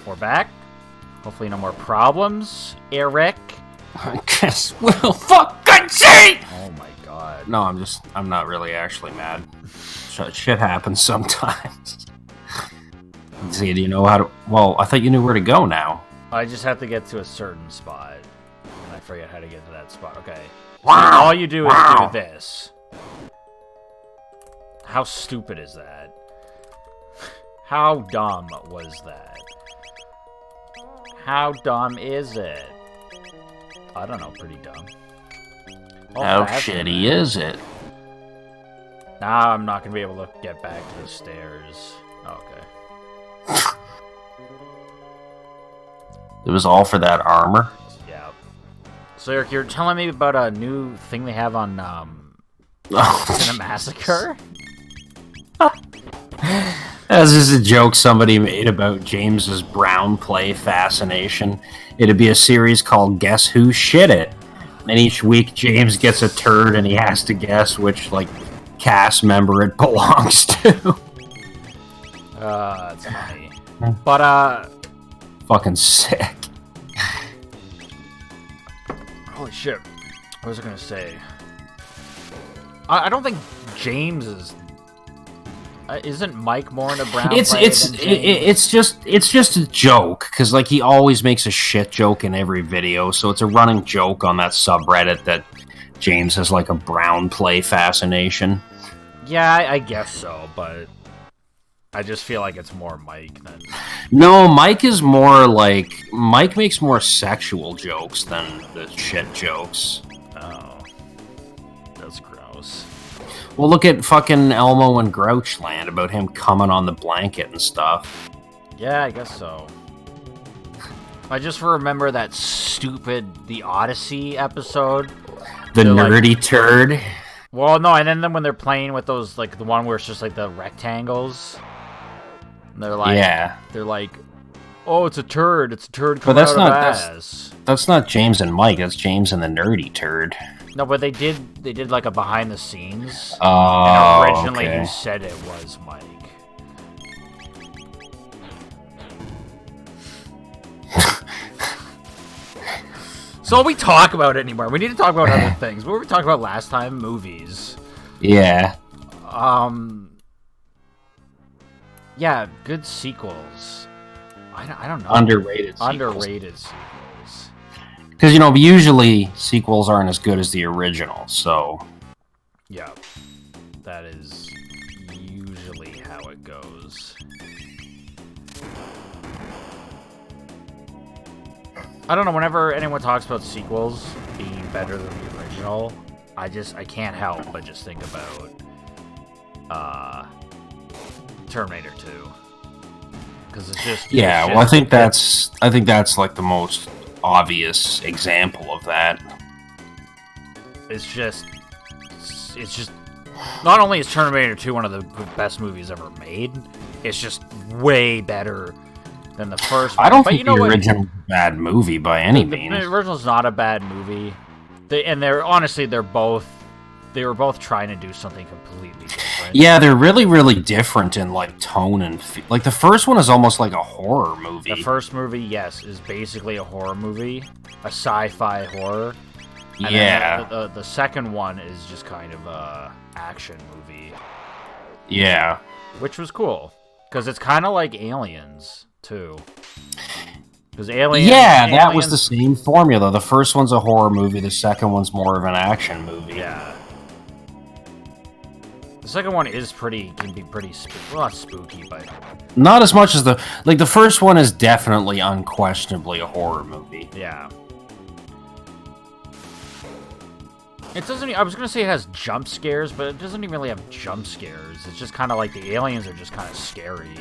We're back. Hopefully no more problems, Eric. I guess we'll fucking see! Oh my god. No, I'm not really actually mad. Shit happens sometimes. See, do you know how to... Well, I thought you knew where to go now. I just have to get to a certain spot. And I forget how to get to that spot. Okay. Wow. All you do is do this. How stupid is that? How dumb was that? How dumb is it? I don't know, pretty dumb. How shitty is it? Now I'm not going to be able to get back to the stairs. Okay. It was all for that armor? Yeah. So, Eric, you're telling me about a new thing they have on, Cinemassacre? This is a joke somebody made about James's brown play fascination. It'd be a series called Guess Who Shit It? And each week James gets a turd and he has to guess which, like, cast member it belongs to. That's funny. But, Fucking sick. holy shit. What was I gonna say? I don't think James is... isn't Mike more in a brown play than James? It's just a joke, because, like, he always makes a shit joke in every video, so it's a running joke on that subreddit that James has, like, a brown play fascination. Yeah, I guess so, but I just feel like it's more Mike than... No, Mike is more, like... Mike makes more sexual jokes than the shit jokes. Oh. That's gross. Well, look at fucking Elmo and Grouchland about him coming on the blanket and stuff. Yeah, I guess so. I just remember that stupid The Odyssey episode. The nerdy turd. Well, no, and then when they're playing with those, like, the one where it's just, like, the rectangles, and they're like... Yeah. They're like, oh, it's a turd coming out of ass. That's not James and Mike, that's James and the nerdy turd. No, but they did like a behind the scenes. Oh, and originally okay. you said it was Mike. So we talk about it anymore. We need to talk about other things. What were we talking about last time? Movies. Yeah. Yeah, good sequels. I don't know. Underrated sequels. Because, you know, usually sequels aren't as good as the original, so... Yeah. That is usually how it goes. I don't know, whenever anyone talks about sequels being better than the original, I can't help but just think about, Terminator 2. Because it's just... Yeah, well, I think that's like the most obvious example of that. It's just not only is Terminator 2 one of the best movies ever made, it's just way better than the first one. I don't think the original's a bad movie by any means. The original's not a bad movie. They were both trying to do something completely different. Yeah, they're really, really different in, like, tone and... Like, the first one is almost like a horror movie. The first movie, yes, is basically a horror movie. A sci-fi horror. And yeah. The second one is just kind of a action movie. Yeah. Which was cool. Because it's kind of like Aliens, too. Because Aliens... Yeah, that was the same formula. The first one's a horror movie, the second one's more of an action movie. Yeah. The second one can be pretty not spooky, but... Not as much as the first one is definitely, unquestionably a horror movie. Yeah. It doesn't... I was going to say it has jump scares, but it doesn't even really have jump scares. It's just kind of like the aliens are just kind of scary.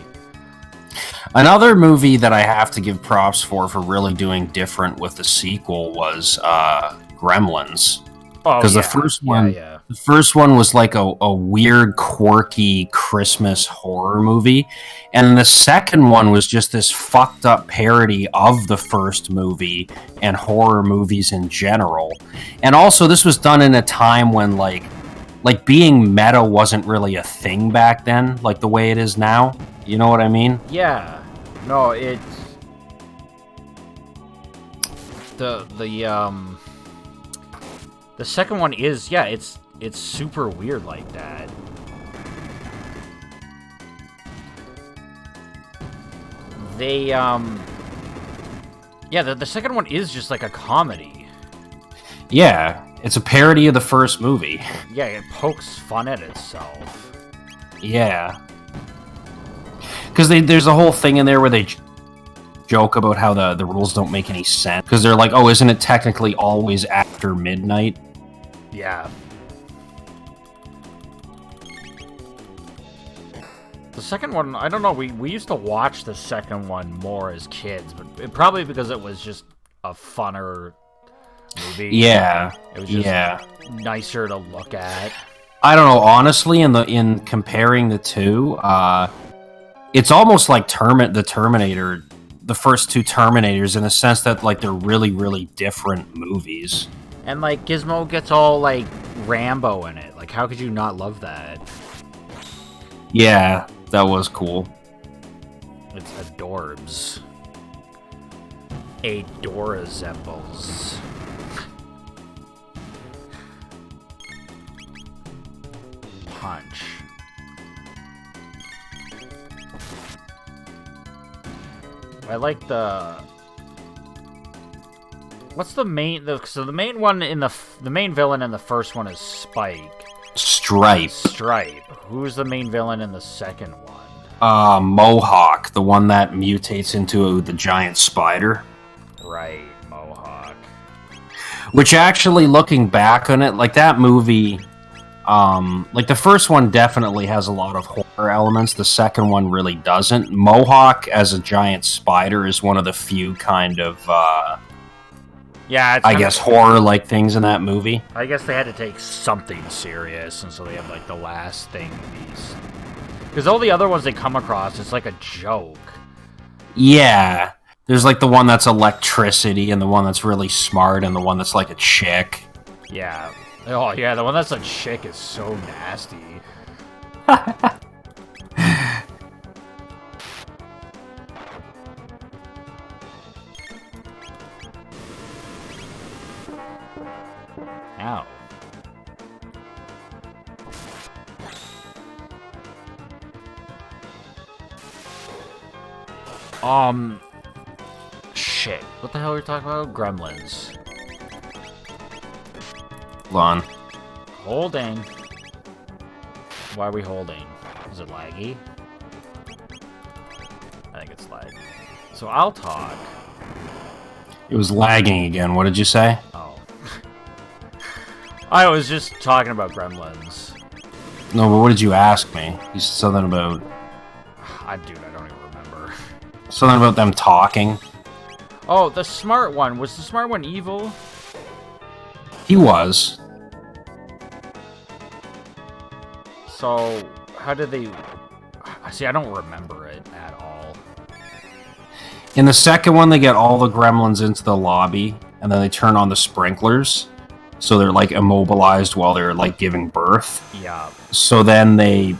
Another movie that I have to give props for really doing different with the sequel was Gremlins. Because the first one was like a weird, quirky Christmas horror movie, and the second one was just this fucked up parody of the first movie and horror movies in general. And also, this was done in a time when like being meta wasn't really a thing back then, like the way it is now. You know what I mean? Yeah. No, it's The second one is, yeah, it's super weird like that. They, yeah, the second one is just like a comedy. Yeah, it's a parody of the first movie. Yeah, it pokes fun at itself. Yeah. Because there's a whole thing in there where they joke about how the rules don't make any sense. Because they're like, oh, isn't it technically always after midnight? Yeah. The second one, I don't know, we used to watch the second one more as kids, but probably because it was just a funner movie. Yeah. It was just nicer to look at. I don't know, honestly, in comparing the two, it's almost like the Terminator, the first two Terminators, in a sense that, like, they're really, really different movies. And, like, Gizmo gets all, like, Rambo in it. Like, how could you not love that? Yeah, that was cool. It's adorbs. Adorasembles. Punch. I like the... What's the main... So the main one in the main villain in the first one is Spike. Stripe. Who's the main villain in the second one? Mohawk, the one that mutates into the giant spider. Right, Mohawk. Which actually, looking back on it, like that movie, like the first one definitely has a lot of horror elements. The second one really doesn't. Mohawk as a giant spider is one of the few kind of, yeah, I guess horror-like things in that movie. I guess they had to take something serious, and so they have like the last thing these. Because all the other ones they come across, it's like a joke. Yeah. There's like the one that's electricity, and the one that's really smart, and the one that's like a chick. Yeah. Oh, yeah, the one that's a chick is so nasty. Ow. Shit. What the hell are we talking about? Gremlins. Hold on. Holding. Why are we holding? Is it laggy? I think it's laggy. So I'll talk. It was lagging again. What did you say? Oh. I was just talking about Gremlins. No, but what did you ask me? You said something about... Dude, I don't even remember. Something about them talking. Oh, the smart one. Was the smart one evil? He was. So, how did they... See, I don't remember it at all. In the second one, they get all the gremlins into the lobby, and then they turn on the sprinklers. So they're, like, immobilized while they're, like, giving birth. Yeah. So then they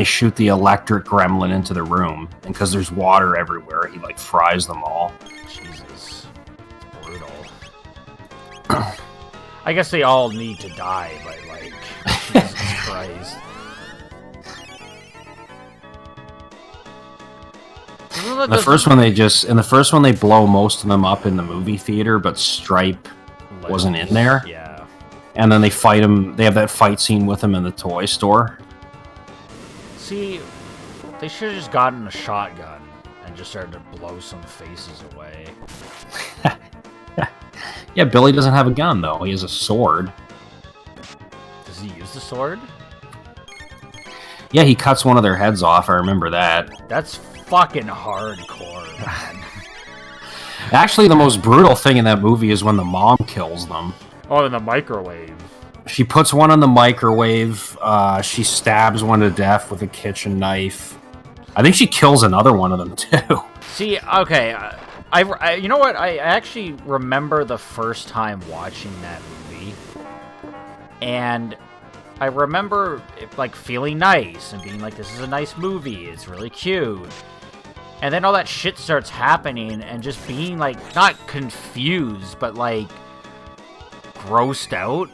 shoot the electric gremlin into the room. And because there's water everywhere, he, like, fries them all. Jesus. It's brutal. I guess they all need to die, but, like, Jesus Christ. In the first one they blow most of them up in the movie theater, but Stripe wasn't in there. Yeah. And then they fight him. They have that fight scene with him in the toy store. See, they should have just gotten a shotgun and just started to blow some faces away. Yeah, Billy doesn't have a gun though. He has a sword. Does he use the sword? Yeah, he cuts one of their heads off. I remember that. That's fucking hardcore, man. Actually, the most brutal thing in that movie is when the mom kills them. Oh, in the microwave. She puts one in the microwave. She stabs one to death with a kitchen knife. I think she kills another one of them, too. See, okay, I you know what? I actually remember the first time watching that movie. And I remember, like, feeling nice and being like, this is a nice movie. It's really cute. And then all that shit starts happening, and just being, like, not confused, but, like, grossed out.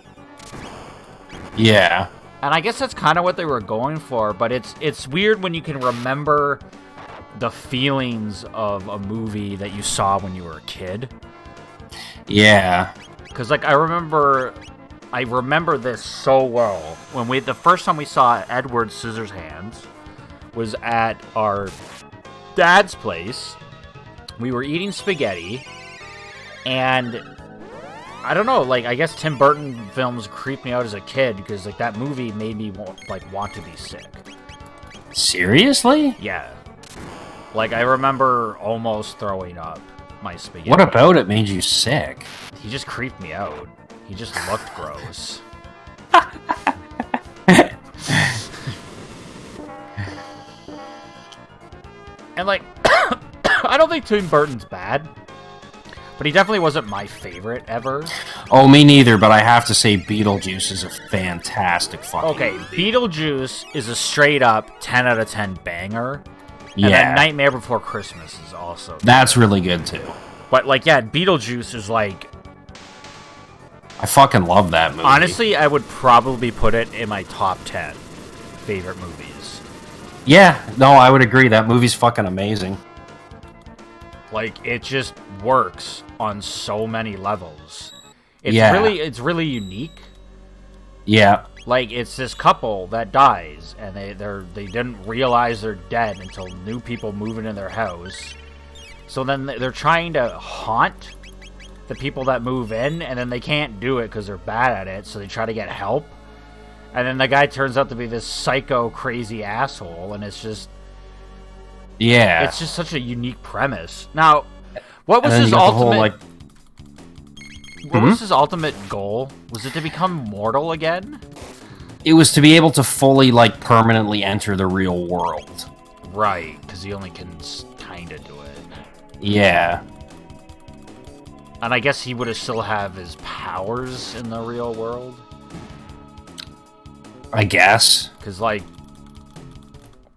Yeah. And I guess that's kind of what they were going for, but it's weird when you can remember the feelings of a movie that you saw when you were a kid. Yeah. Because, like, I remember this so well. When the first time we saw Edward Scissorhands was at our dad's place. We were eating spaghetti, and I don't know, like, I guess Tim Burton films creeped me out as a kid because, like, that movie made me want to be sick. Seriously? Yeah. Like, I remember almost throwing up my spaghetti. What about it made you sick? He just creeped me out. He just looked gross. And, like, I don't think Tim Burton's bad, but he definitely wasn't my favorite ever. Oh, me neither, but I have to say Beetlejuice is a fantastic fucking movie. Beetlejuice is a straight-up 10 out of 10 banger. Yeah. And then Nightmare Before Christmas is also good. That's really good, too. But, like, yeah, Beetlejuice is, like... I fucking love that movie. Honestly, I would probably put it in my top 10 favorite movies. Yeah, no, I would agree. That movie's fucking amazing. Like, it just works on so many levels. It's really unique. Yeah. Like, it's this couple that dies, and they didn't realize they're dead until new people move into their house. So then they're trying to haunt the people that move in, and then they can't do it because they're bad at it, so they try to get help. And then the guy turns out to be this psycho, crazy asshole, and it's just... Yeah. It's just such a unique premise. Now, what was his ultimate... What was his ultimate goal? Was it to become mortal again? It was to be able to fully, like, permanently enter the real world. Right, because he only can kind of do it. Yeah. And I guess he would still have his powers in the real world. I guess. Because, like,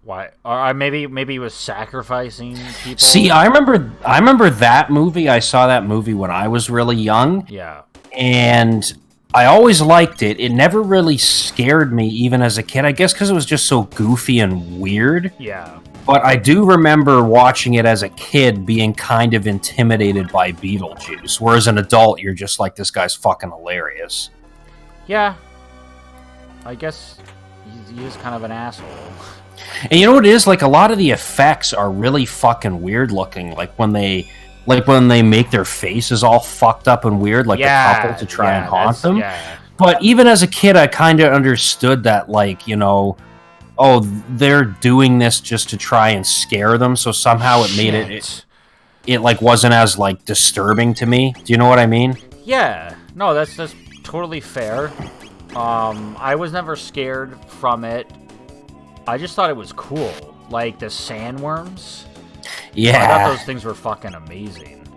why? Or maybe he was sacrificing people. See, I remember that movie. I saw that movie when I was really young. Yeah. And I always liked it. It never really scared me, even as a kid. I guess because it was just so goofy and weird. Yeah. But I do remember watching it as a kid being kind of intimidated by Beetlejuice. Whereas an adult, you're just like, this guy's fucking hilarious. Yeah. I guess he is kind of an asshole. And you know what it is? Like, a lot of the effects are really fucking weird looking. Like when they make their faces all fucked up and weird, like the couple to try and haunt them. Yeah. But even as a kid, I kind of understood that, like, you know, oh, they're doing this just to try and scare them. So somehow it made it like wasn't as like disturbing to me. Do you know what I mean? Yeah. No, that's totally fair. I was never scared from it. I just thought it was cool. Like the sandworms. Yeah. I thought those things were fucking amazing.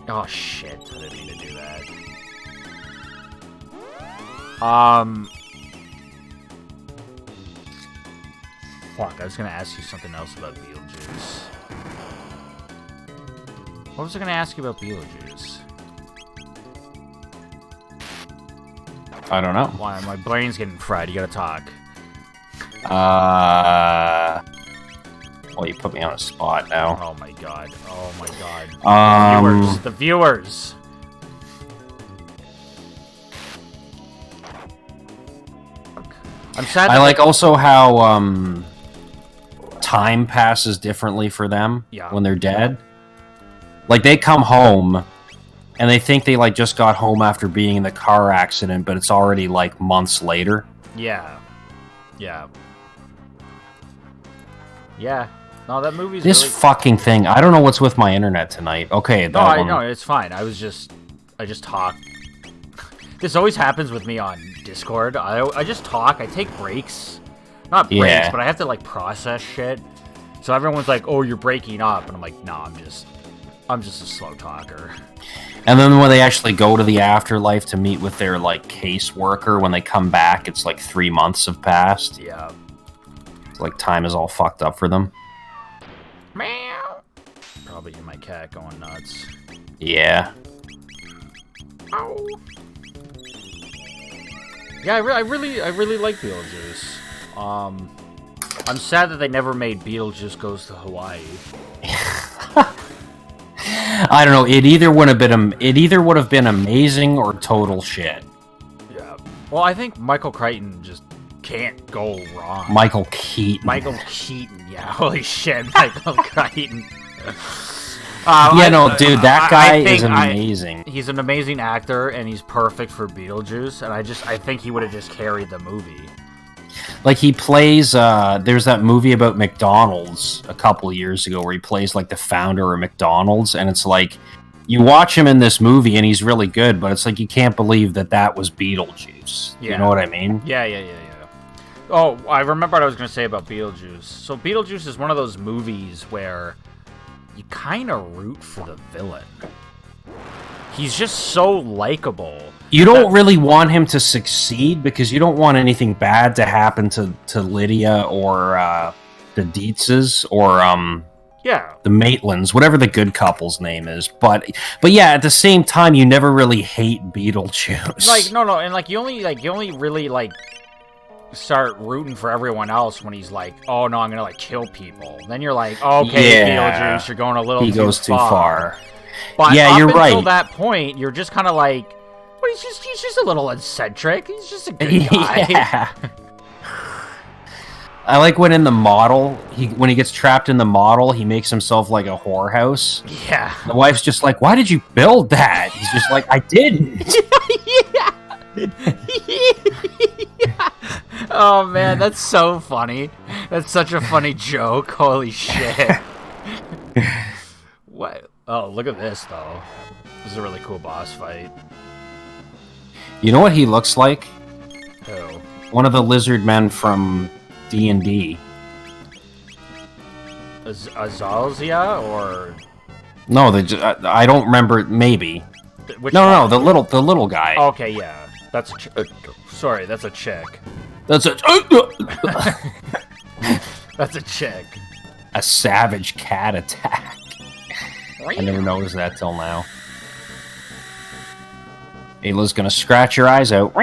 Oh shit, I didn't mean to do that. Fuck, I was gonna ask you something else about Beetlejuice. What was I gonna ask you about Beetlejuice? I don't know. Why? My brain's getting fried. You gotta talk. Well, you put me on a spot now. Oh my god. Oh my god. The viewers. I'm sad. I like also how time passes differently for them when they're dead. Like they come home and they think they like just got home after being in the car accident, but it's already like months later. Yeah. Yeah. Yeah. No, that movie's this really... fucking thing. I don't know what's with my internet tonight. Okay, no, it's fine. I just talk. This always happens with me on Discord. I just talk. I take breaks. Not breaks, but I have to like process shit. So everyone's like, "Oh, you're breaking up," and I'm like, "No, I'm just a slow talker." And then when they actually go to the afterlife to meet with their like caseworker, when they come back, it's like 3 months have passed. Yeah. It's like time is all fucked up for them. probably my cat going nuts. Yeah. Ow. Yeah, I really like Beetlejuice. I'm sad that they never made Beetlejuice Goes to Hawaii. I don't know. It either would have been amazing or total shit. Yeah. Well, I think Michael Crichton just can't go wrong. Michael Keaton. Yeah. Holy shit, Michael Crichton. Dude, that guy is amazing. He's an amazing actor, and he's perfect for Beetlejuice. And I think he would have just carried the movie. Like, he plays, there's that movie about McDonald's a couple years ago where he plays, like, the founder of McDonald's, and it's like, you watch him in this movie, and he's really good, but it's like, you can't believe that was Beetlejuice. Yeah. You know what I mean? Yeah. Oh, I remember what I was going to say about Beetlejuice. So, Beetlejuice is one of those movies where you kind of root for the villain. He's just so likable. You don't really want him to succeed because you don't want anything bad to happen to Lydia or the Dietzes or the Maitlands, whatever the good couple's name is. But yeah, at the same time, you never really hate Beetlejuice. Like no, and like you only really like start rooting for everyone else when he's like, oh no, I'm gonna like kill people. Then you're like, okay, Beetlejuice, you're going a little he goes too far. But yeah, you're right. Until that point, you're just kind of like, well, he's just a little eccentric. He's just a good guy. Yeah. I like when in the model, when he gets trapped in the model, he makes himself like a whorehouse. Yeah. The wife's just like, why did you build that? He's just like, I didn't. Yeah. Oh man, that's so funny. That's such a funny joke. Holy shit. What? Oh, look at this though. This is a really cool boss fight. You know what he looks like? Who? One of the lizard men from D&D. Azalea or? No, I don't remember. Maybe. No, the little guy. Okay, yeah, that's sorry, that's a chick. That's a that's a chick. A savage cat attack. I never noticed that till now. Ayla's gonna scratch your eyes out.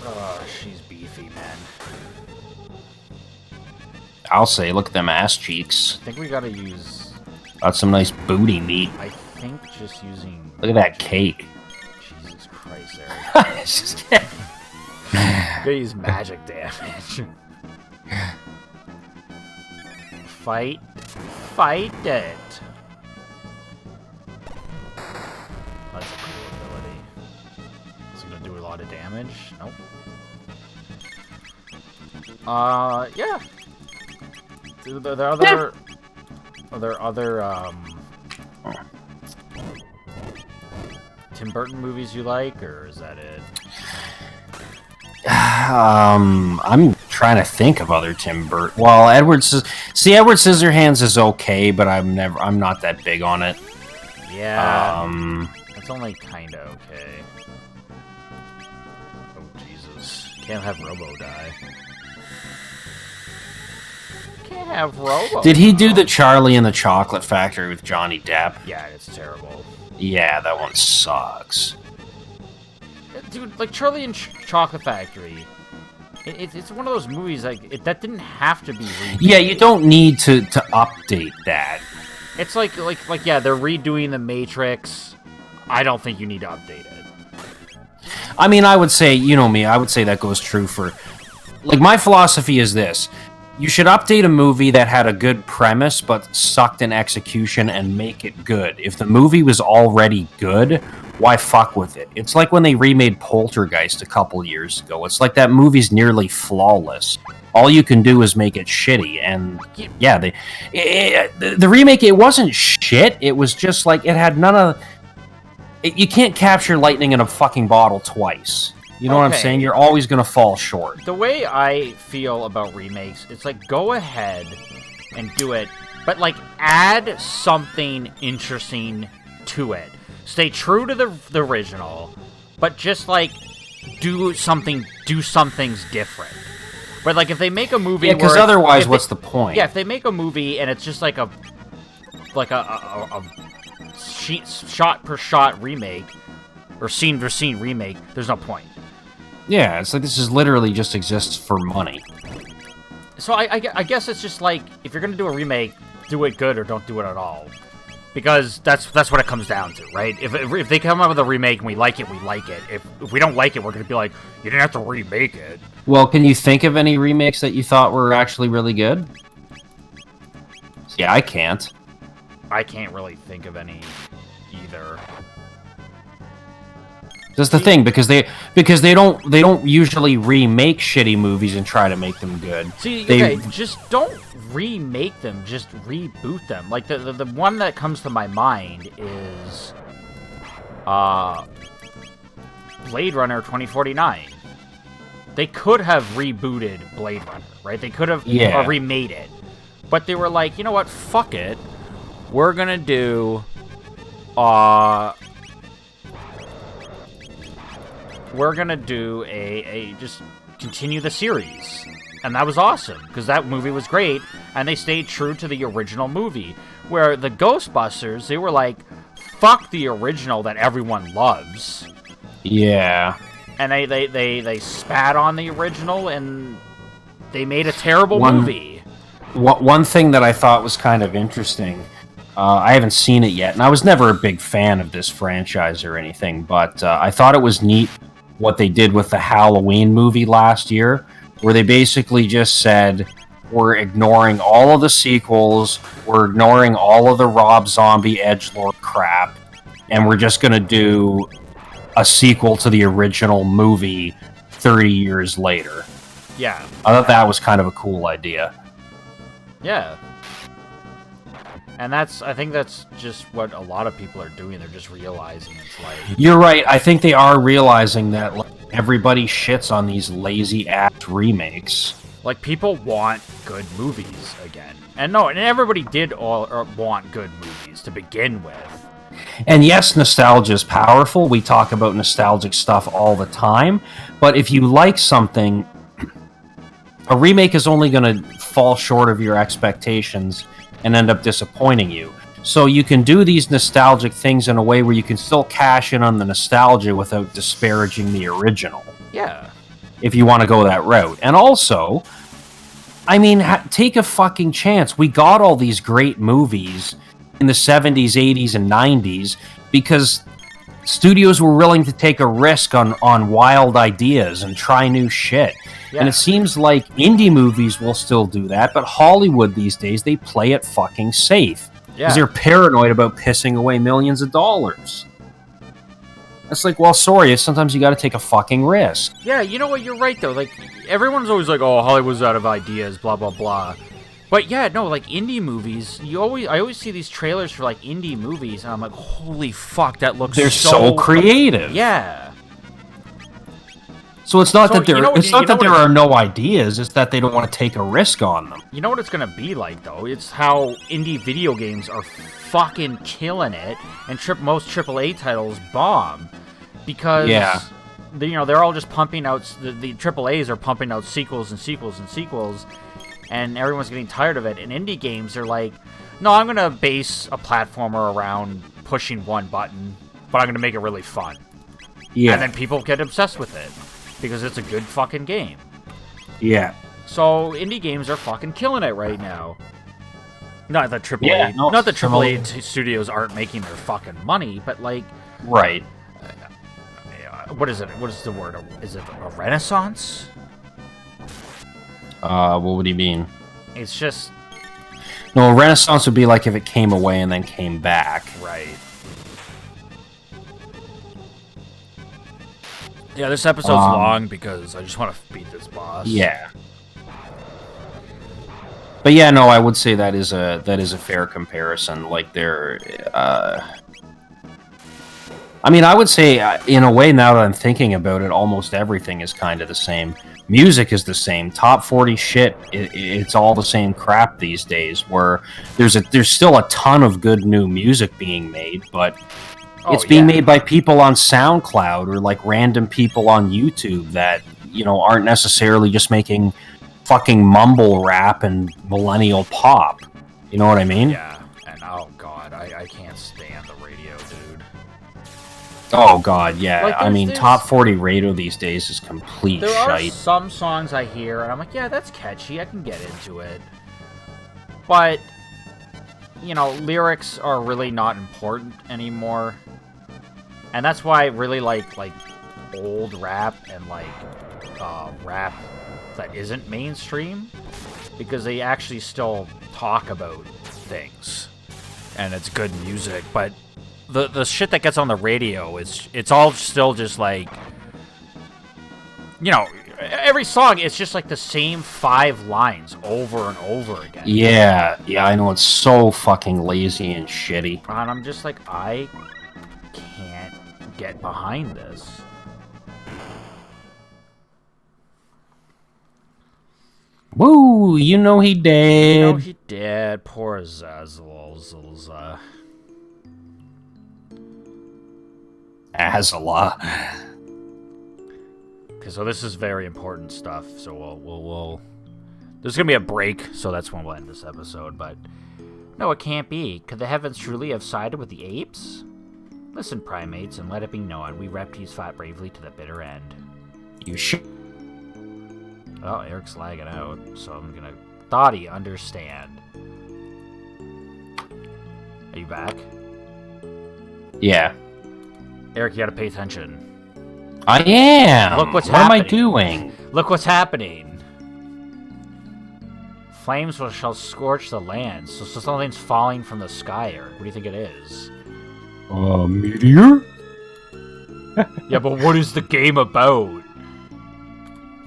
Oh, she's beefy, man. I'll say, look at them ass cheeks. I think we gotta use... Got some nice booty meat. I think just using... Look at that cake. Jesus Christ, Eric. Just gotta use magic damage. Fight it. That's a cool ability. Is it gonna do a lot of damage? Nope. Yeah. Are there other Tim Burton movies you like, or is that it? I'm trying to think of other Tim Burton. Well, Edward Scissorhands is okay, but I'm not that big on it. Yeah. It's only kinda okay. Oh Jesus! Can't have Robo die. Can't have Robo. Did he do the Charlie and the Chocolate Factory with Johnny Depp? Yeah, it's terrible. Yeah, that one sucks. Dude, like Charlie and Chocolate Factory, it's one of those movies like that didn't have to be remade. Yeah, you don't need to update that. It's like yeah, they're redoing the Matrix. I don't think you need to update it. I mean, I would say, you know me, I would say that goes true for... Like, my philosophy is this. You should update a movie that had a good premise, but sucked in execution and make it good. If the movie was already good, why fuck with it? It's like when they remade Poltergeist a couple years ago. It's like that movie's nearly flawless. All you can do is make it shitty, and yeah, the remake, it wasn't shit, it was just like, it had none of... You can't capture lightning in a fucking bottle twice. You know what I'm saying? You're always going to fall short. The way I feel about remakes, it's like, go ahead and do it, but like, add something interesting to it. Stay true to the original, but just like, do some things different. But like, if they make a movie, because otherwise, what's the point? Yeah, if they make a movie and it's just like a shot per shot remake or scene for scene remake, there's no point. Yeah, it's like this is literally just exists for money. So I guess it's just like, if you're gonna do a remake, do it good or don't do it at all. Because that's what it comes down to, right? If they come up with a remake and we like it, we like it. If we don't like it, we're going to be like, you didn't have to remake it. Well, can you think of any remakes that you thought were actually really good? Yeah, I can't. I can't really think of any either. That's the thing, because they don't usually remake shitty movies and try to make them good. See, okay, just don't remake them, just reboot them. Like the one that comes to my mind is Blade Runner 2049. They could have rebooted Blade Runner, right? They could have remade it. But they were like, you know what? Fuck it. We're going to do just continue the series. And that was awesome, because that movie was great, and they stayed true to the original movie. Where the Ghostbusters, they were like, fuck the original that everyone loves. Yeah. And they spat on the original, and they made a terrible movie. One thing that I thought was kind of interesting, I haven't seen it yet, and I was never a big fan of this franchise or anything, but I thought it was neat what they did with the Halloween movie last year, where they basically just said, we're ignoring all of the sequels, we're ignoring all of the Rob Zombie edgelord crap, and we're just going to do a sequel to the original movie 30 years later. Yeah. I thought that was kind of a cool idea. Yeah. And I think that's just what a lot of people are doing. They're just realizing it's like... You're right. I think they are realizing that everybody shits on these lazy-ass remakes. Like, people want good movies again. And everybody did want good movies to begin with. And yes, nostalgia is powerful. We talk about nostalgic stuff all the time. But if you like something, a remake is only going to fall short of your expectations and end up disappointing you. So you can do these nostalgic things in a way where you can still cash in on the nostalgia without disparaging the original. Yeah. If you want to go that route. And also, I mean, take a fucking chance. We got all these great movies in the 70s, 80s, and 90s because studios were willing to take a risk on wild ideas and try new shit. Yeah. And it seems like indie movies will still do that, but Hollywood these days, they play it fucking safe. Because they're paranoid about pissing away millions of dollars. It's like, well, sorry, sometimes you gotta take a fucking risk. Yeah, you know what, you're right, though. Like, everyone's always like, oh, Hollywood's out of ideas, blah, blah, blah. But yeah, no, like, indie movies, I always see these trailers for, like, indie movies, and I'm like, holy fuck, that looks They're so creative. Yeah. So it's not that there are no ideas, it's that they don't want to take a risk on them. You know what it's going to be like, though? It's how indie video games are fucking killing it, and most AAA titles bomb. Because, they're all just pumping out, the AAAs are pumping out sequels and sequels and sequels, and everyone's getting tired of it. And indie games are like, no, I'm going to base a platformer around pushing one button, but I'm going to make it really fun. Yeah. And then people get obsessed with it. Because it's a good fucking game. Yeah. So indie games are fucking killing it right now. Not that AAA, not that AAA studios aren't making their fucking money, but like, right. What is it? What is the word? Is it a renaissance? What would you mean? It's just. No, a renaissance would be like if it came away and then came back. Right. Yeah, this episode's long because I just want to beat this boss. Yeah. But yeah, no, I would say that is a fair comparison. Like they're, I mean, I would say in a way now that I'm thinking about it, almost everything is kind of the same. Music is the same. Top 40 shit, it's all the same crap these days. Where there's still a ton of good new music being made, but. It's being made by people on SoundCloud or like random people on YouTube that, aren't necessarily just making fucking mumble rap and millennial pop. You know what I mean? Yeah, and oh god, I can't stand the radio, dude. Oh god, yeah. Like, I mean, top 40 radio these days is complete shite. There are some songs I hear, and I'm like, yeah, that's catchy, I can get into it. But, you know, lyrics are really not important anymore. And that's why I really like old rap and, like, rap that isn't mainstream. Because they actually still talk about things. And it's good music, but the shit that gets on the radio it's all still just like, you know, every song it's just like the same 5 lines over and over again. Yeah, I know, it's so fucking lazy and shitty. And I'm just like, I can't get behind this. Woo, you know he did. You know he did. Poor Azala. Okay, so this is very important stuff. So we'll there's gonna be a break, so that's when we'll end this episode. But no, it can't be. Could the heavens truly have sided with the apes? Listen, primates, and let it be known, we reptiles fought bravely to the bitter end. You should. Oh, Eric's lagging out, so I'm gonna thought he understand. Are you back? Yeah. Eric, you gotta pay attention. I am! Look what's happening. What am I doing? Look what's happening. Flames shall scorch the land, so something's falling from the sky, Eric. What do you think it is? A meteor? Yeah, but what is the game about?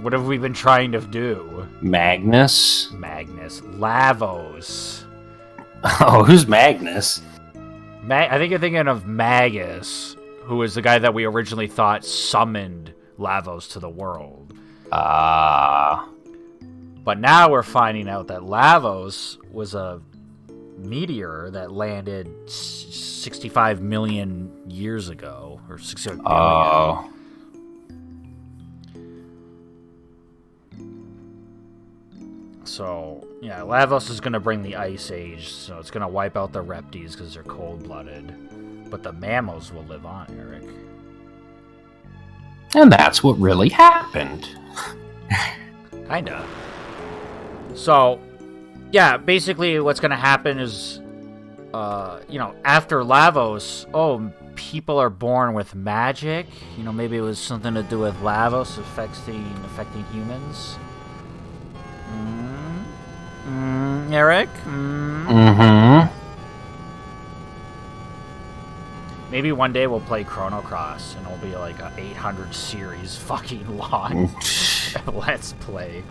What have we been trying to do? Magnus? Lavos. Oh, who's Magnus? I think you're thinking of Magus, who is the guy that we originally thought summoned Lavos to the world. But now we're finding out that Lavos was a meteor that landed 65 million years ago, or 65 billion. Oh. So, yeah, Lavos is going to bring the Ice Age, so it's going to wipe out the reptiles because they're cold-blooded. But the mammals will live on, Eric. And that's what really happened. Kinda. So, yeah, basically what's going to happen is, you know, after Lavos, people are born with magic. You know, maybe it was something to do with Lavos affecting humans. Eric? Mm-hmm. Maybe one day we'll play Chrono Cross, and it'll be like a 800 series fucking long. Let's play.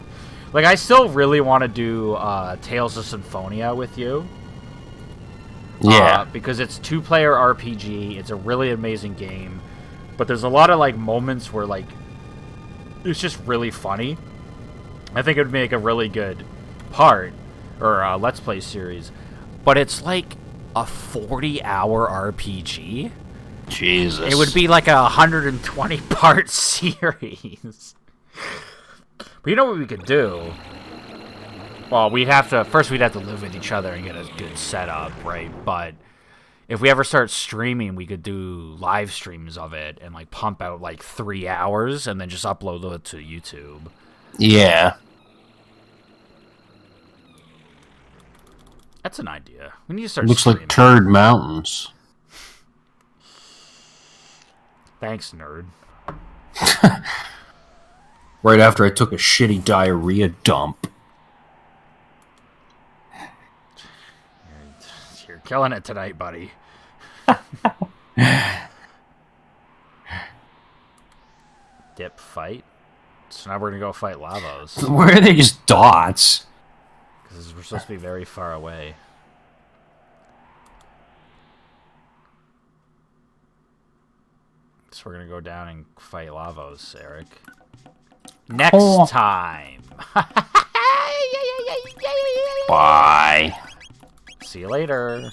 Like, I still really want to do Tales of Symphonia with you. Yeah. Because it's 2-player RPG. It's a really amazing game. But there's a lot of, like, moments where, like, it's just really funny. I think it would make a really good part, or Let's Play series. But it's like a 40-hour RPG. Jesus. It would be like a 120-part series. But you know what we could do? Well, first we'd have to live with each other and get a good setup, right? But if we ever start streaming, we could do live streams of it and like pump out like 3 hours and then just upload it to YouTube. Yeah. That's an idea. We need to start Looks streaming. like Turd Mountains. Thanks, nerd. Right after I took a shitty diarrhea dump. You're killing it tonight, buddy. Dip fight. So now we're gonna go fight Lavos. Where are they just dots? Because we're supposed to be very far away. So we're gonna go down and fight Lavos, Eric. Next time. Bye. See you later.